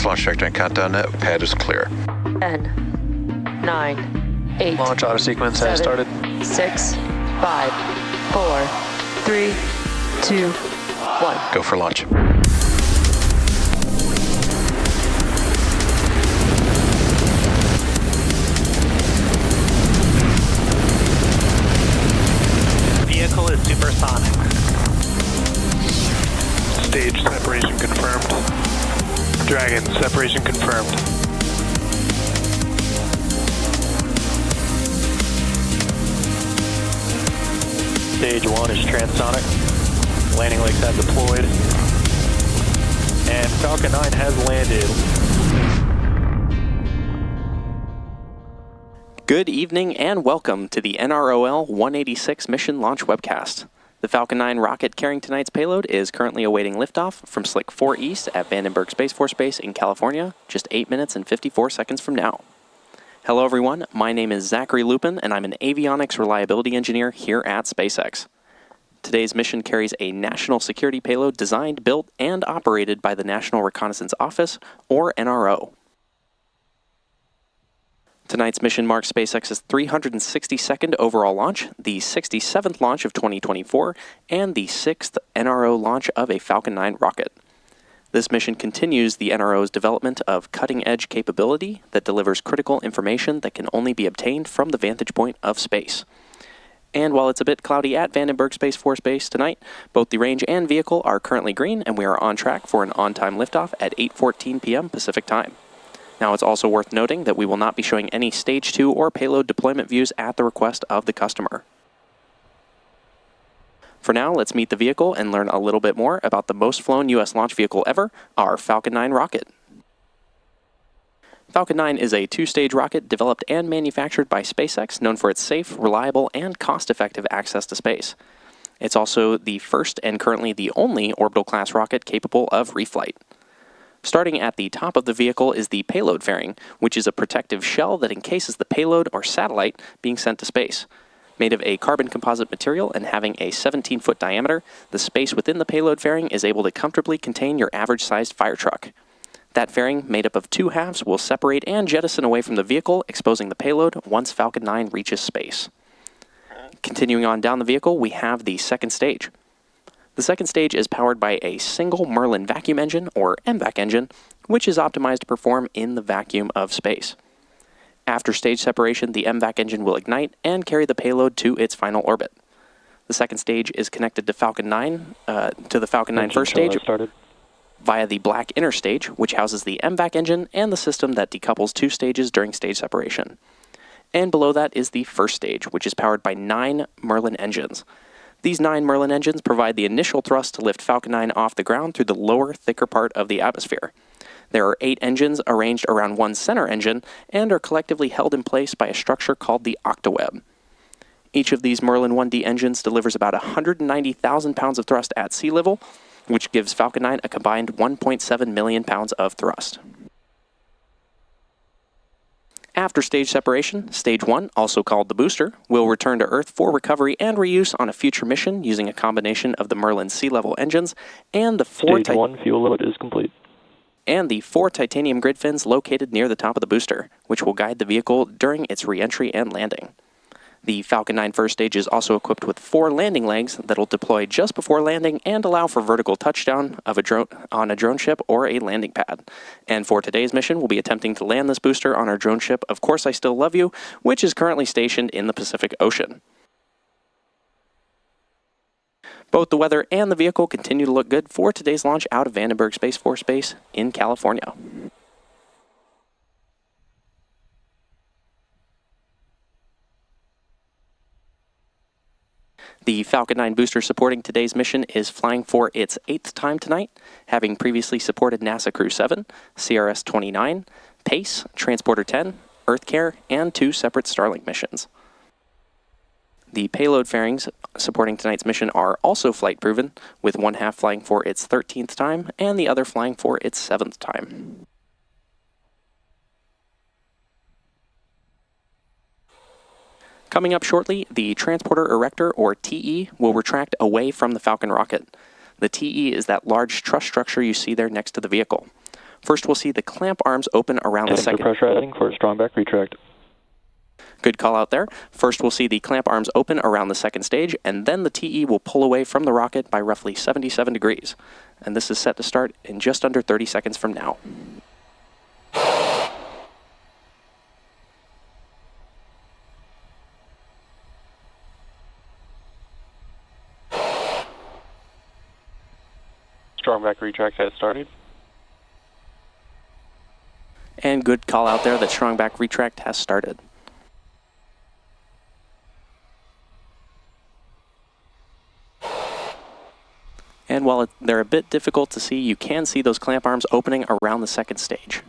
launch trajectory and countdown net. Pad is clear. 10, 9, 8, launch auto sequence has 7, started. 6, 5, 4, 3, 2, 1. Go for launch. Vehicle is supersonic. Stage separation confirmed. Dragon, separation confirmed. Stage 1 is transonic. Landing legs have deployed. And Falcon 9 has landed. Good evening and welcome to the NROL-186 mission launch webcast. The Falcon 9 rocket carrying tonight's payload is currently awaiting liftoff from Slick 4 East at Vandenberg Space Force Base in California, just 8 minutes and 54 seconds from now. Hello everyone, my name is Zachary Lupin and I'm an avionics reliability engineer here at SpaceX. Today's mission carries a national security payload designed, built, and operated by the National Reconnaissance Office, or NRO. Tonight's mission marks SpaceX's 362nd overall launch, the 67th launch of 2024, and the 6th NRO launch of a Falcon 9 rocket. This mission continues the NRO's development of cutting-edge capability that delivers critical information that can only be obtained from the vantage point of space. And while it's a bit cloudy at Vandenberg Space Force Base tonight, both the range and vehicle are currently green, and we are on track for an on-time liftoff at 8:14 p.m. Pacific Time. Now, it's also worth noting that we will not be showing any Stage 2 or payload deployment views at the request of the customer. For now, let's meet the vehicle and learn a little bit more about the most flown U.S. launch vehicle ever, our Falcon 9 rocket. Falcon 9 is a two-stage rocket developed and manufactured by SpaceX, known for its safe, reliable, and cost-effective access to space. It's also the first and currently the only orbital-class rocket capable of reflight. Starting at the top of the vehicle is the payload fairing, which is a protective shell that encases the payload or satellite being sent to space. Made of a carbon composite material and having a 17-foot diameter, the space within the payload fairing is able to comfortably contain your average-sized fire truck. That fairing, made up of two halves, will separate and jettison away from the vehicle, exposing the payload once Falcon 9 reaches space. Continuing on down the vehicle, we have the second stage. The second stage is powered by a single Merlin vacuum engine, or MVAC engine, which is optimized to perform in the vacuum of space. After stage separation, the MVAC engine will ignite and carry the payload to its final orbit. The second stage is connected to Falcon 9, to the Falcon 9 first stage via the black inner stage, which houses the MVAC engine and the system that decouples two stages during stage separation. And below that is the first stage, which is powered by 9 Merlin engines. These 9 Merlin engines provide the initial thrust to lift Falcon 9 off the ground through the lower, thicker part of the atmosphere. There are 8 engines arranged around one center engine and are collectively held in place by a structure called the octaweb. Each of these Merlin 1D engines delivers about 190,000 pounds of thrust at sea level, which gives Falcon 9 a combined 1.7 million pounds of thrust. After stage separation, Stage 1, also called the booster, will return to Earth for recovery and reuse on a future mission using a combination of the Merlin sea-level engines and the four Stage 1 fuel load is complete. And the 4 titanium grid fins located near the top of the booster, which will guide the vehicle during its re-entry and landing. The Falcon 9 first stage is also equipped with 4 landing legs that will deploy just before landing and allow for vertical touchdown of a drone on a drone ship or a landing pad. And for today's mission, we'll be attempting to land this booster on our drone ship, Of Course I Still Love You, which is currently stationed in the Pacific Ocean. Both the weather and the vehicle continue to look good for today's launch out of Vandenberg Space Force Base in California. The Falcon 9 booster supporting today's mission is flying for its 8th time tonight, having previously supported NASA Crew 7, CRS-29, PACE, Transporter 10, EarthCare, and 2 separate Starlink missions. The payload fairings supporting tonight's mission are also flight proven, with one half flying for its 13th time and the other flying for its 7th time. Coming up shortly, the Transporter Erector, or TE, will retract away from the Falcon rocket. The TE is that large truss structure you see there next to the vehicle. First, we'll see the clamp arms open around the second. Pressurizing for a strong back retract. Good call out there. First, we'll see the clamp arms open around the second stage, and then the TE will pull away from the rocket by roughly 77 degrees. And this is set to start in just under 30 seconds from now. Strong back retract has started. And good call out there that strong back retract has started. And while they're a bit difficult to see, you can see those clamp arms opening around the second stage.